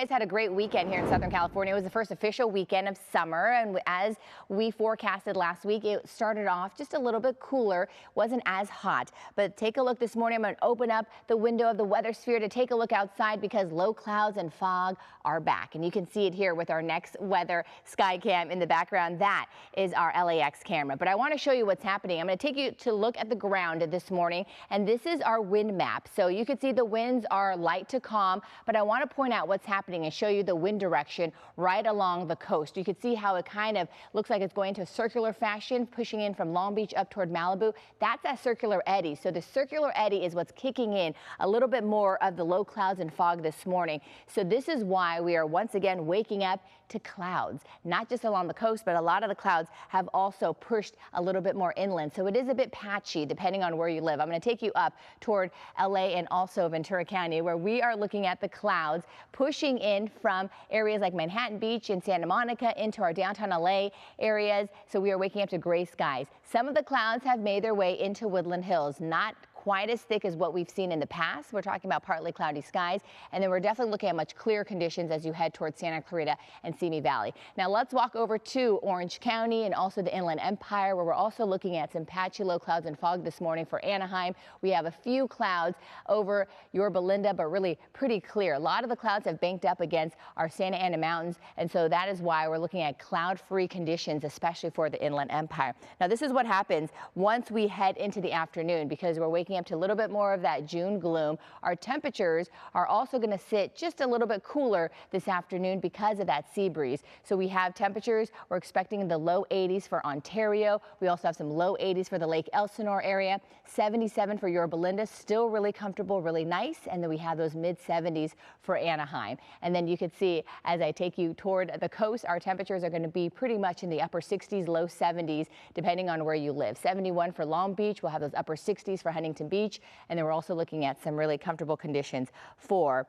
guys had a great weekend here in Southern California. It was the first official weekend of summer, and as we forecasted last week, it started off just a little bit cooler. Wasn't as hot, but take a look this morning. I'm going to open up the window of the weather sphere to take a look outside because low clouds and fog are back, and you can see it here with our next weather sky cam in the background. That is our LAX camera, but I want to show you what's happening. I'm going to take you to look at the ground this morning, and this is our wind map. So you can see the winds are light to calm, but I want to point out what's happening and show you the wind direction right along the coast. You can see how it kind of looks like it's going to a circular fashion, pushing in from Long Beach up toward Malibu. That's that circular eddy. So the circular eddy is what's kicking in a little bit more of the low clouds and fog this morning. So this is why we are once again waking up to clouds, not just along the coast, but a lot of the clouds have also pushed a little bit more inland. So it is a bit patchy depending on where you live. I'm going to take you up toward LA and also Ventura County, where we are looking at the clouds pushing in from areas like Manhattan Beach and Santa Monica into our downtown LA areas. So we are waking up to gray skies. Some of the clouds have made their way into Woodland Hills, not quite as thick as what we've seen in the past. We're talking about partly cloudy skies, and then we're definitely looking at much clearer conditions as you head towards Santa Clarita and Simi Valley. Now let's walk over to Orange County and also the Inland Empire, where we're also looking at some patchy low clouds and fog this morning for Anaheim. We have a few clouds over Yorba Belinda, but really pretty clear. A lot of the clouds have banked up against our Santa Ana Mountains, and so that is why we're looking at cloud-free conditions, especially for the Inland Empire. Now this is what happens once we head into the afternoon, because we're waking up to a little bit more of that June gloom. Our temperatures are also going to sit just a little bit cooler this afternoon because of that sea breeze. So we have temperatures, we're expecting in the low 80s for Ontario. We also have some low 80s for the Lake Elsinore area, 77 for Yorba Belinda, still really comfortable, really nice. And then we have those mid 70s for Anaheim. And then you can see as I take you toward the coast, our temperatures are going to be pretty much in the upper 60s, low 70s, depending on where you live. 71 for Long Beach. We'll have those upper 60s for Huntington Beach, and then we're also looking at some really comfortable conditions for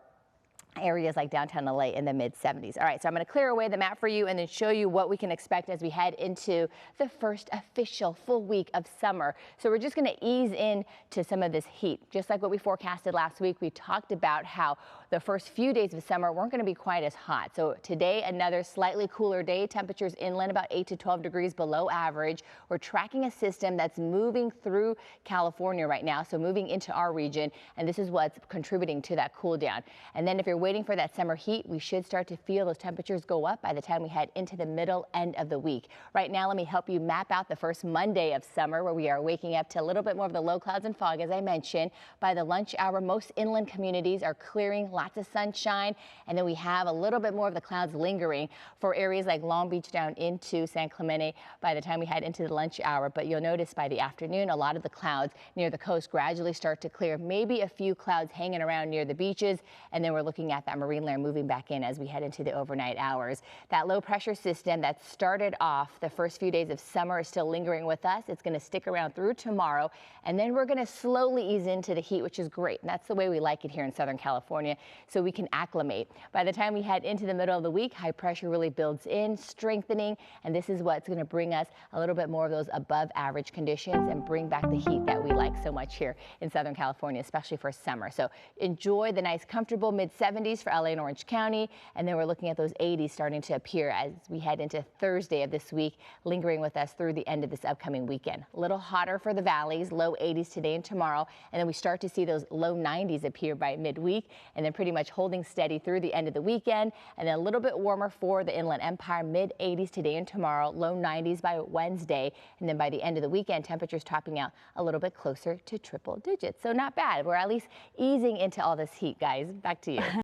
areas like downtown LA in the mid 70s. All right, so I'm going to clear away the map for you and then show you what we can expect as we head into the first official full week of summer. So we're just going to ease into some of this heat. Just like what we forecasted last week, we talked about how the first few days of summer weren't going to be quite as hot. So today, another slightly cooler day. Temperatures inland about 8 to 12 degrees below average. We're tracking a system that's moving through California right now, so moving into our region, and this is what's contributing to that cool down. And then if you're waiting for that summer heat, we should start to feel those temperatures go up by the time we head into the middle end of the week. Right now, let me help you map out the first Monday of summer, where we are waking up to a little bit more of the low clouds and fog, as I mentioned. By the lunch hour, most inland communities are clearing, lots of sunshine, and then we have a little bit more of the clouds lingering for areas like Long Beach down into San Clemente by the time we head into the lunch hour. But you'll notice by the afternoon, a lot of the clouds near the coast gradually start to clear, maybe a few clouds hanging around near the beaches, and then we're looking at that marine layer moving back in as we head into the overnight hours. That low pressure system that started off the first few days of summer is still lingering with us. It's going to stick around through tomorrow, and then we're going to slowly ease into the heat, which is great. And that's the way we like it here in Southern California, so we can acclimate. By the time we head into the middle of the week, high pressure really builds in, strengthening, and this is what's going to bring us a little bit more of those above average conditions and bring back the heat that we like so much here in Southern California, especially for summer. So enjoy the nice, comfortable mid 70s for LA and Orange County, and then we're looking at those 80s starting to appear as we head into Thursday of this week, lingering with us through the end of this upcoming weekend. A little hotter for the valleys, low 80s today and tomorrow, and then we start to see those low 90s appear by midweek, and then pretty much holding steady through the end of the weekend, and then a little bit warmer for the Inland Empire, mid 80s today and tomorrow, low 90s by Wednesday, and then by the end of the weekend, temperatures topping out a little bit closer to triple digits. So not bad. We're at least easing into all this heat, guys. Back to you.